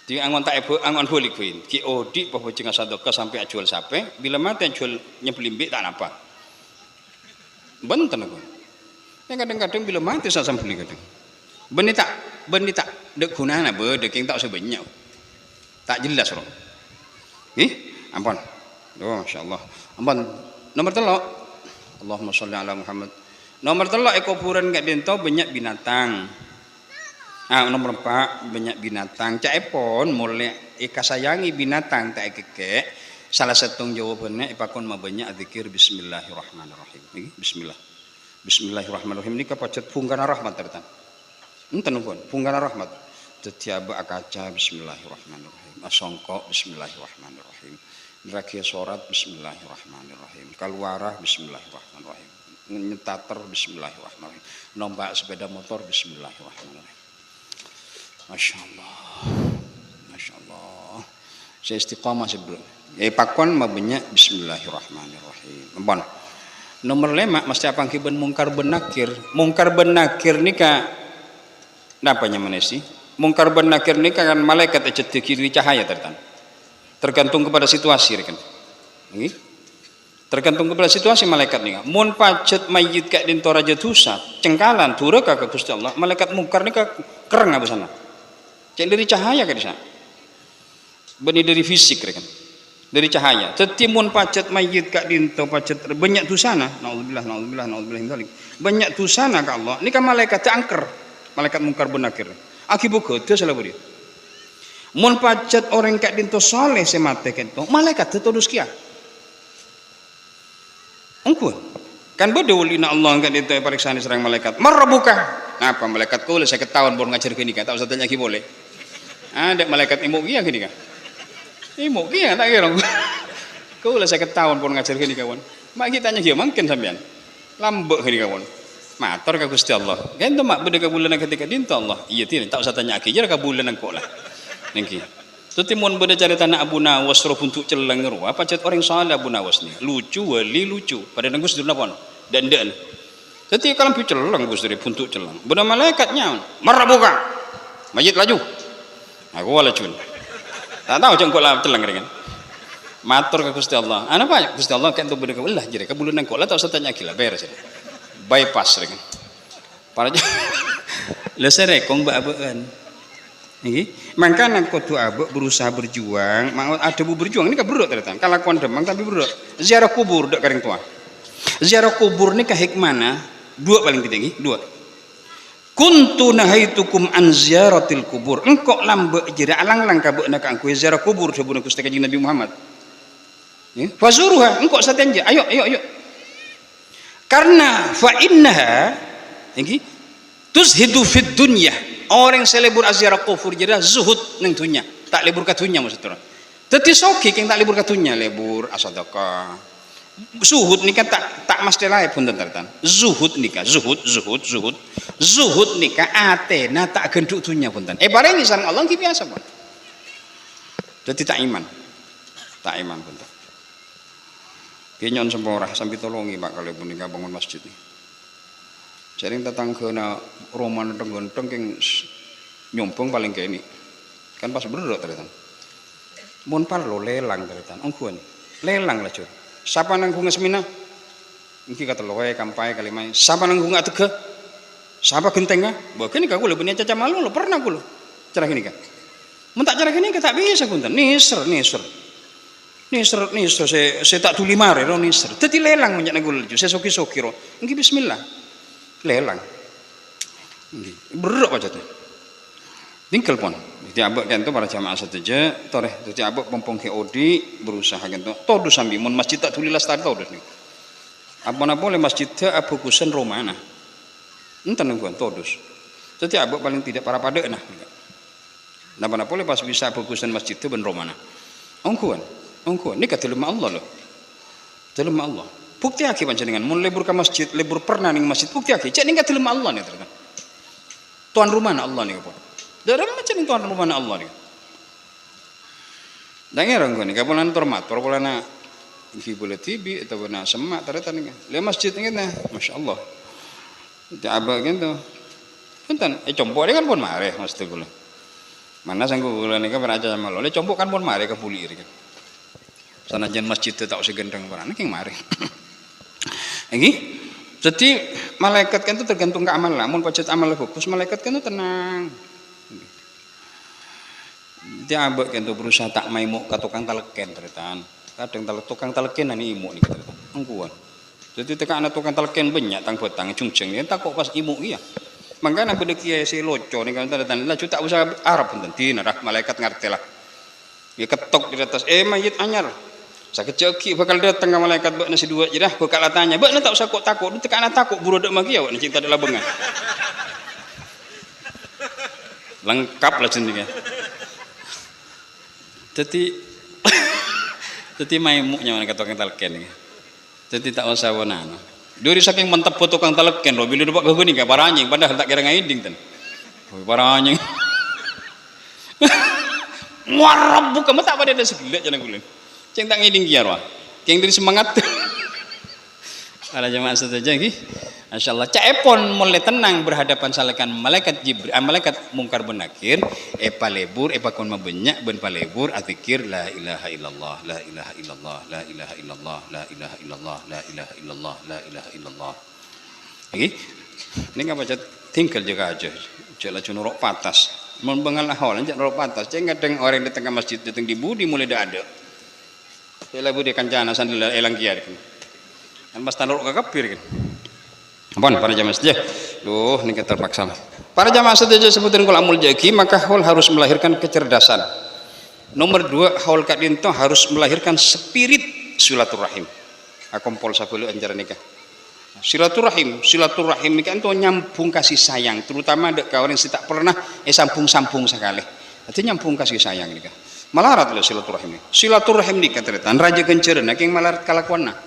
di angon tak angon balik pun ki odik pak kucing asadaka sampai jual sampai bila mati jual nyembeli mbek tak apa benten aku yang kadang-kadang bila mati saya beli kadang benih tak dek gunana be dek yang tak sebanyak tak jelas loh. Ampun. Oh, masyaallah. Ampun. Nomor 3. Allahumma sholli ala Muhammad. Nomor 3 kuburan gak dento banyak binatang. Nomor 4 banyak binatang. Cak epon mulai sayangi binatang tak keke. Salah satu jawabannya ipakon ma banyak zikir bismillahirrahmanirrahim. Bismillah. Bismillahirrahmanirrahim ini kapacet punggana rahmat tertan. Enten pun punggana rahmat. Tetiaba akaca bismillahirrahmanirrahim. Asongkok bismillahirrahmanirrahim. Rakia sorat bismillahirrahmanirrahim. Kalwarah bismillahirrahmanirrahim. Nyetater bismillahirrahmanirrahim. Nombak sepeda motor bismillahirrahmanirrahim. Masya Allah. Masya Allah. Saya istiqamah sebelum. Pakon mabenyak bismillahirrahmanirrahim. Ampun. Nomor 5 mesti apa kiban mungkar benakir. Mungkar benakir ni ka napanya mana sih? Mungkar ben nakir ni kan malaikat ecet kiri cahaya tergantung kepada situasi kan tergantung kepada situasi malaikat ni mun pacet mayit kak dinto raja dosa cengkalan turaka ke Gusti Allah malaikat mungkar ni ka kereng apa sana cek dari cahaya ke di sana beni dari fisik kan dari cahaya tetimun pacet mayit kak dinto pacet banyak dosana naudzubillah banyak dosana ka Allah ni kan malaikat angker malaikat mungkar ben nakir akibat itu salah beri. Mun pacet orang kat dinto soleh semate kento malaikat terus kia. Engkau kan bedulina Allah kat dinto pariksaan serang malaikat. Marbuka. Apa malaikat kau saya ketahuan baru ngajar gini kan tak usah tanya ki boleh. Ada malaikat imuk kia gini kan. Imuk kia tak kira. Kau saya ketahuan baru ngajar gini kawan. Mak kita tanya kia mungkin sampean. Lambek gini kawan. Matur ka Gusti Allah. Kan mak beda ka bulan ketika dinto Allah. Iya tidak tak usah tanya aki jar ka bulan engko lah. Nengki. Tetimun beda cari tanah Abu Nawas roh untuk celeng ru. Apa cet orang saleh Abu Nawas ni. Lucu wali lucu. Pada nenggus dulu napon. Dan. Teti kalau pi celeng Gus dari puntuk celeng. Benda malaikatnya marabuka. Mayit laju. Aku wala cun. Tak tahu cengkok lah celeng kan. Matur ka Gusti Allah. Ana apa Gusti Allah kan tu beda ka ulah jadi ka bulan engko lah tak usah tanya aki lah beres. Bypass lagi. Para lesere kong baabean. Nggih. Mangka nang kudu abek berusaha berjuang, mau ada bu berjuang ini ka beruk ternyata. Kalakuan demang tapi beruk. Ziarah kubur dak karing tua. Ziarah kubur ni ka hikmana dua paling tinggi, dua. Kuntu nahaitukum an ziyaratil kubur. Engkau lambe jira alang-alang kabekna ka angku ziarah kubur sabuna Gusti Kanjeng Nabi Muhammad. Ya, fazuruha engkau satenja. Ayo. Karena fa innaha nggih tuzhidu fid dunya orang selebur aziarah kufur jadi zuhud nang dunya tak lebur ka dunya maksudnya teti soki keng tak lebur ka dunya lebur asadaka zuhud nika tak mesti lae pun tentan zuhud nika zuhud nika atena tak genduk dunya pun ten bareng ni sareng Allah ki biasa pun dadi tak iman pun ten kenyon semporah sampai tolongi Pak kalau pun nikah bangun masjid nih. Jaring tetangga na roman tenggenteng yang nyompong paling kayak ini. Kan pas berdua ternyata. Mun parlo lelang ternyata. Ongkuan lelang lah cuy. Siapa nanggung semina? Mungkin kata loe kampai kalimai. Siapa nanggung atege? Siapa gentengnya? Bahkan nikah gue lebih caca malu lo pernah gue lo. Cara gini kan? Mun tak cara gini tak bisa kuntan. Nisr. Saya tak tuli mare ro nisr. Teti lelang menyak nagul ju. Saya soki ro. Engki bismillah. Lelang. Berat macamnya. Tinggal pun. Jadi abak kan tu para jamaah saja, toreh. Jadi abak pompong odi berusaha kan tu. Todu sambil mun masjid tak tulilas tadi todu ni. Apa boleh masjid tak abu kusen Romana. Entah nungguan todus. Jadi abak paling tidak para pada nah. Napa boleh pas bisa abu kusen masjid tu ben Romana. Ongkuan. Ini kata lemah Allah loh. Lemah Allah. Bukti aki panjenengan mun lebur ke masjid, lebur pernah ning masjid bukti aki. Cak ning kata lemah Allah ni terus. Tuan rumah Allah ni apa? Dalam macam ni tuan rumah Allah ni. Dengar orang ni, kapulan tormat, kapulan ibu boleh tibi atau bena semak ternyata ni. Lihat masjid ni kan, masya Allah. Tiaba gitu. Punten, compok ni kan pun marah mesti gula. Mana sanggup gula ni kan beraja sama lo. Le compok kan pun marah ke puli ni kan. Sana jen masjid tu tak usah gendeng orang ni yang marah. Lagi, jadi malaikat kan tu tergantung ke amal lah. Mun pacet amal fokus, malaikat kan tu tenang. Dia abek kan tu berusaha tak maimuk ke tukang taleken teritan. Kadang tukang taleken ni imuk ni teritan. Angkuan. Jadi tekan anak tukang taleken banyak tang petang cungceng ni takut pas imuk dia. Makanya aku dekia si loco ni kan teritan. Lah tak usah Arab pun tentu nah malaikat ngerti lah. Dia ketok di atas mayit anyar. Sakit ceki bakal datang ke malaikat bak nasi dua je dah. Bakal tanya, bak tak usah kok takut. Dia tekan anak takut burudak magi awak nak cinta adalah bengan. Lengkap lah centingnya. Jadi maimuknya mana kata tukang taleken ni. Jadi tak usah wanan. Duri saking mantap foto tukang taleken lo bila dapat gagu ni ke para anjing padahal tak kira ngaiding tan. Para anjing. Muarab bukan mata pada ada segilat jangan gulen. Ceng tak ngiding kiar wah. Ceng dari semangat. Para jemaah saja lagi. Insyaallah cak epon mulai tenang berhadapan salakan malaikat Jibril, malaikat mungkar benakir, epa lebur, epa kon mabenyak ben palebur atikir la ilaha illallah, la ilaha illallah, la ilaha illallah, la ilaha illallah, la ilaha illallah, la ilaha illallah. Lagi. Ini ngapa cat tinggal jaga aja. Jala cunurok patas. Mun bengal hol anjak norok patas. Ceng kadang orang di tengah masjid datang di budi mulai dah ada. Bila budi kancana sandil elang kiar kan. Kan pas tanurok kakapir kan. Apaan para jamaah saja. Duh, ini terpaksa. Para jamaah saja sebutin kalau amul jaki maka haul harus melahirkan kecerdasan. Nomor 2 haul kadinto harus melahirkan spirit silaturahim. Akompol sabulu anjaran nikah. Silaturahim nikah itu nyambung kasih sayang, terutama ada kawan yang tak pernah sambung sekali. Artinya nyambung kasih sayang nikah. Malarat lah silaturahim. Silaturahim nikah ternyata raja kencerna yang malarat kalakuanna.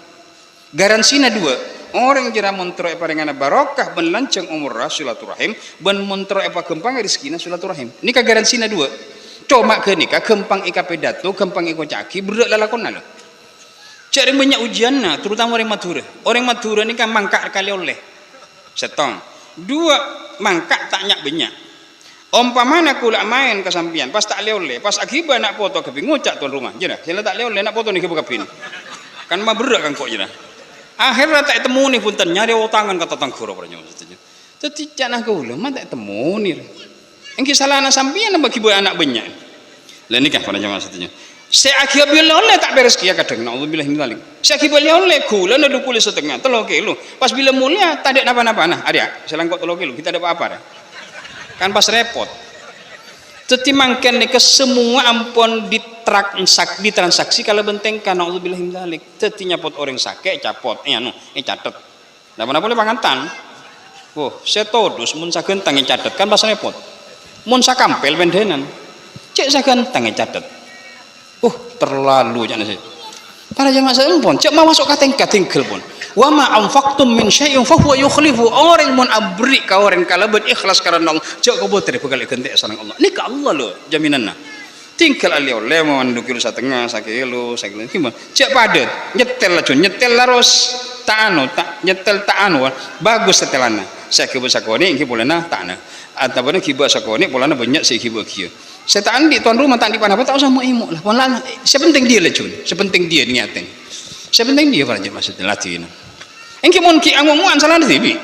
Garansinya 2. Orang jira montro epa dengan barokah ben lanceng umur silaturahim ben montro epa gempang rezekina silaturahim. Nikah garansinya 2. Cuma ke nikah gempang ika pedato, gempang ika caki berat lalakonna lo. Cari banyak ujianna, terutama orang Madura. Orang Madura ni kan mangkak kali oleh. Setong. 2 mangkak tak nyak banyak. Umpamana kula main ke sampian, pas tak oleh, pas akibat nak foto keping ngucak tuan rumah. Jira, sila tak oleh nak foto ni keping. Kan mah berat kan kok jira. Akhirnya tak temu ni punten nyari utangan kata tangkuro pernah saja. Jadi jangan kau lama tak temu ni. Engki salah anak sampian bagi buat anak banyak. Lah nikah pada jamaah satunya. Saya akibat bila oleh tak beres kia kadang. Nauzubillah min dzalik. Saya akibat bila oleh kula na 20 setengah 3 kilo. Pas bila mulia tak ada napa-napa nah. Ada selangkot 3 kilo kita ada apa-apa dah. Kan pas repot. Jadi mangken ni ke semua ampun ditransaksi kalau benteng kan nauzubillah min dzalik. Jadi nyapot orang sakit capot catet. Napa boleh pangantan. Oh, setodus mun sagentang catet kan pas repot. Mun sakampel pendenan. Cek sagentang catet. Terlalu jangan sih. Para jamaah sekalian pun cek mau masuk kating pun. Wa ma anfaqtum min syai'in fa huwa yukhlifu. Orang mun abri ka orang kalaban ikhlas karena Allah. Cek kau botere pegal gentek sareng Allah. Ni ka Allah lo jaminanna. Tinggal alio lemo 2 kilo setengah 1 kilo gimana? Cek padet nyetel lah cun nyetel laros tak nyetel tak bagus setelanna. Saya kibu sakoni kibu lena tak atau benar kibu sakoni polana banyak saya kibu kieu. Saya tak andi tuan rumah tak di panah tak usah mau imuk lah. Pola sepenting dia lah cun, sepenting dia niatin. Sepenting dia para jemaah maksudnya latihan. Engki mon ki anguan salah TV.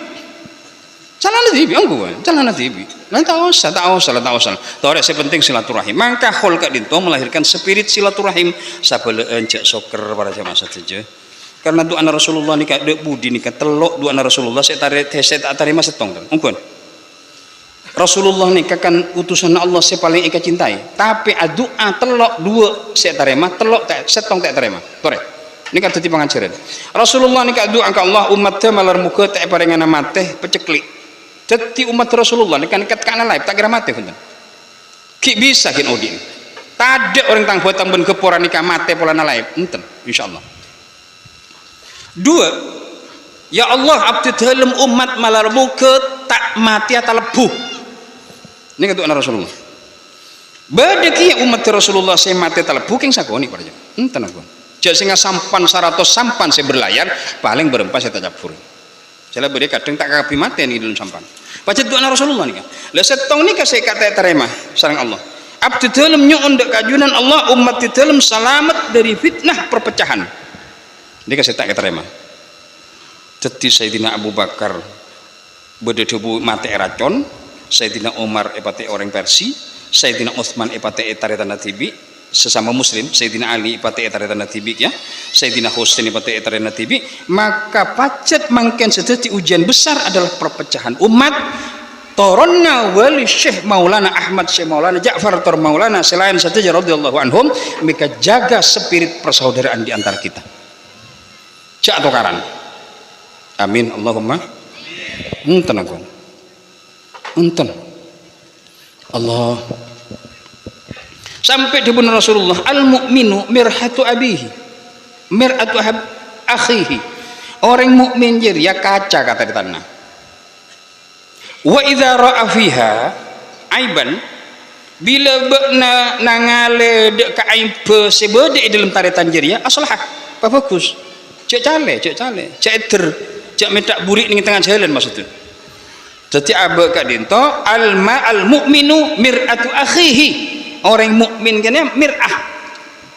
Salah TV angguan, salah TV. Lan tak usah. Tore sepenting silaturahim. Maka hol ka dinto melahirkan spirit silaturahim sabeuleun cek soker para jemaah saja. Karena doa Rasulullah nikah dek budi nikah telok doa Rasulullah saya tak terima setong kan. Angguan. Rasulullah ni kan utusan Allah saya paling ika cintai, tapi doa telok dua saya terima, telok tak setong tak terima. Tore. Ini kan tadi pengajaran. Rasulullah ni doa ke Allah umatnya malar muka tak paringana mate peceklik. Jadi umat Rasulullah ni kan kana live tak kira mate punten. Ki bisa kin odin. Tak ada orang tang buat tambun keporan nikah mate pola na live. Enten insyaallah. Dua, ya Allah abdi dalam umat malar muka tak mati atau lebuh. Ini kata Rasulullah. Badaki umat Rasulullah saya mati talabu king sakoni pada jam. Enten aku. Jadi sehingga sampan 100 sampan saya berlayar paling berempat saya tajabur. Saya beri kadang tak kapi mati ni dalam sampan. Baca doa Rasulullah ni kan. Lah setong ni saya kata terima sareng Allah. Abdi dalam nyuun dek kajunan Allah umat di dalam selamat dari fitnah perpecahan. Ini saya tak terima. Jadi Sayyidina Abu Bakar berdebu mati racun. Sayyidina Umar epate orang Persi, Sayyidina Utsman epate etaretana tibi, sesama muslim, Sayyidina Ali epate etaretana tibi ya, Sayyidina Husain epate etaretana tibi, maka pacet mangken sedeti ujian besar adalah perpecahan umat. Toronna wali Syekh Maulana Ahmad Syekh Maulana Ja'far Tor Maulana selain saja radhiyallahu anhum, mereka jaga spirit persaudaraan di antara kita. Cak tokaran. Amin Allahumma. Tenang. Enten Allah sampai di benar Rasulullah al mukminu mirhatu abihi mirhatu akhihi orang mukmin ya kaca kata di tanah wa idza ra'a fiha aiban bila bekna nangale dek ka aib sebede dalam taretan jeria aslah bagus cek cale cek eder cek medak burik ning tengah jalan maksudnya. Jadi abek kak dinto al mukminu mir'atu akhihi orang mukmin kene mir'ah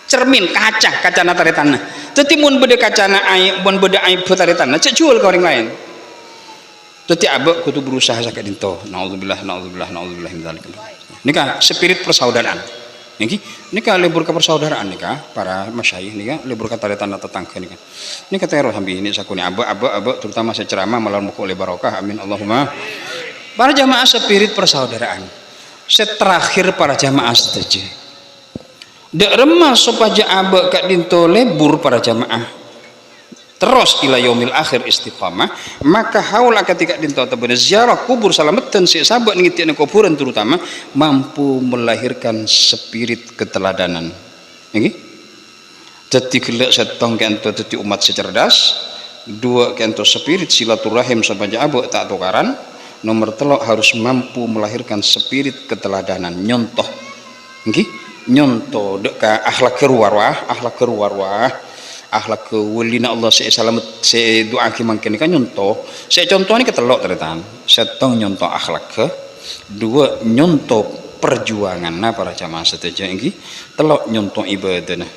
cermin kaca natare tanah. Jadi mun beda kaca na aib mun beda aib tare tanah cek jual ke orang lain. Jadi abek kudu berusaha sak dinto. Naudzubillah min dzalik. Nikah spirit persaudaraan. Nikah libur ke persaudaraan nikah para masyayikh nikah libur ke tare tanah tetangga nikah. Ini kata roh hambi ini sakuni abek terutama saya ceramah malam buku oleh barokah amin Allahumma. Para jamaah spirit persaudaraan. Terakhir para jamaah setuju. Dek remah supaya abek kak dinto lebur para jamaah. Terus ila yaumil akhir istiqamah maka haula ketika dinto tabana ziarah kubur salamatan si sahabat ngitian kuburan terutama mampu melahirkan spirit keteladanan. Nggih. Jadi gelek setong kento dadi umat secerdas, dua kento spirit silaturahim supaya abek tak tukaran, nomor telok harus mampu melahirkan spirit keteladanan nyontoh. Nggih. Nyontoh dek ka akhlak keruarwah akhlak kewalina Allah saya selamat saya doa mangken kan nyontoh saya contoh ini ketelok teretan setong nyontoh akhlak ke dua nyontoh perjuangan nah para jamaah setuju ini telok nyontoh ibadah nah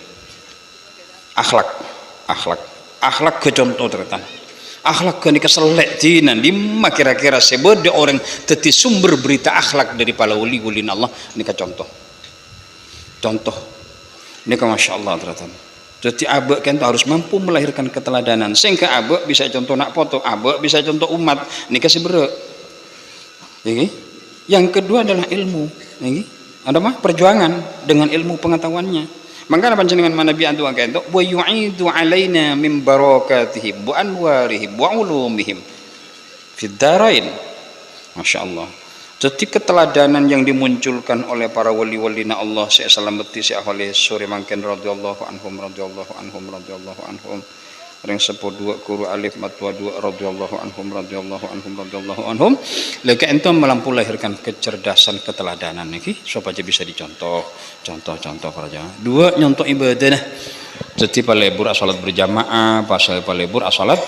akhlak ke contoh teretan akhlak ke ni keselek dinan lima kira-kira sebeda orang teti sumber berita akhlak dari para wali-walina Allah ini ke contoh ini ke masya Allah teretan. Jadi abek kan harus mampu melahirkan keteladanan sehingga abek bisa contoh nak foto abek bisa contoh umat ini kasih berek yang kedua adalah ilmu ada mah perjuangan dengan ilmu pengetahuannya maka panjenengan Nabi antu angka wa yu'idu alaina min barakatihim wa anwarihim wa ulumihim fid darain masyaallah. Jadi keteladanan yang dimunculkan oleh para wali-walina Allah saya salamati saya oleh sore mangken radhiyallahu anhum ring sepuluh dua kuru alif matwa dua radhiyallahu anhum lagi ento melampu lahirkan kecerdasan keteladanan niki supaya bisa dicontoh para jamaah dua nyontoh ibadah nah jadi palebur salat berjamaah pasal palebur salat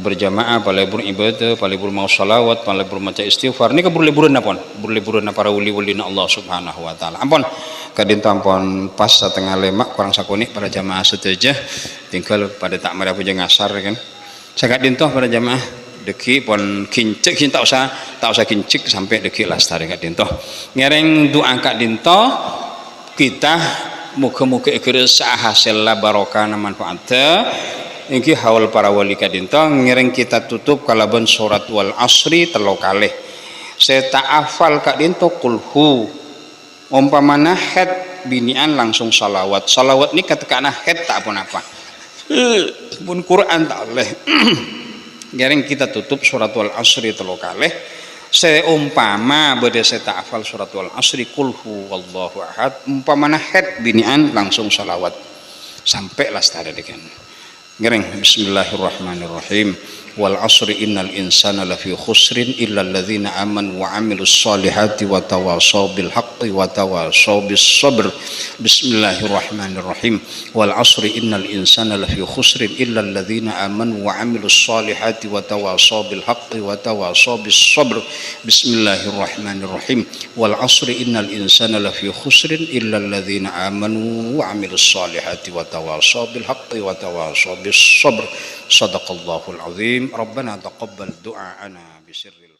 berjamaah palebur ibadah palebur mau salawat palebur maca istighfar ini keberliburan apon berliburan para wali-wali Allah subhanahu wa ta'ala ampun kadin tampon pas setengah lemak kurang sakuni para jamaah setuju tinggal pada tak merah puja ngasar kan saya dintoh pada jamaah deki pon kincik tak usah kincik sampai deki lastar kak dintoh ngereng doa kak dintoh kita muka-muka ikut hasil la barokah manfaatnya ini haul para wali kadinto ngiring kita tutup kalaban surat wal asri telo kalih Saya tak hafal kak dinto kulhu umpamana head binian langsung salawat. Salawat ini katakanlah head tak pun apa pun Quran tak oleh Gareng kita tutup surat wal asri telu kalih. Seumpama bade saya tak hafal surat wal asri kulhu wallahu ahad umpamana head binian langsung salawat sampai lah setada dekan. Gareng bismillahirrahmanirrahim. Wal asri innal insana lafi khusrin illa alladzina amanu wa amilus solihati wa tawasaw bil haqqi wa tawasaw bis sabr. Bismillahirrahmanirrahim. Wal asri innal insana lafi khusrin illa alladzina amanu wa amilus solihati wa tawasaw bil haqqi wa tawasaw bis sabr. Bismillahirrahmanirrahim. Wal asri innal insana lafi khusrin illa alladzina amanu wa amilus solihati wa tawasaw bil haqqi wa tawasaw bis sabr. Sadaqallahul azim. Rabbana taqabbal du'aana bisirril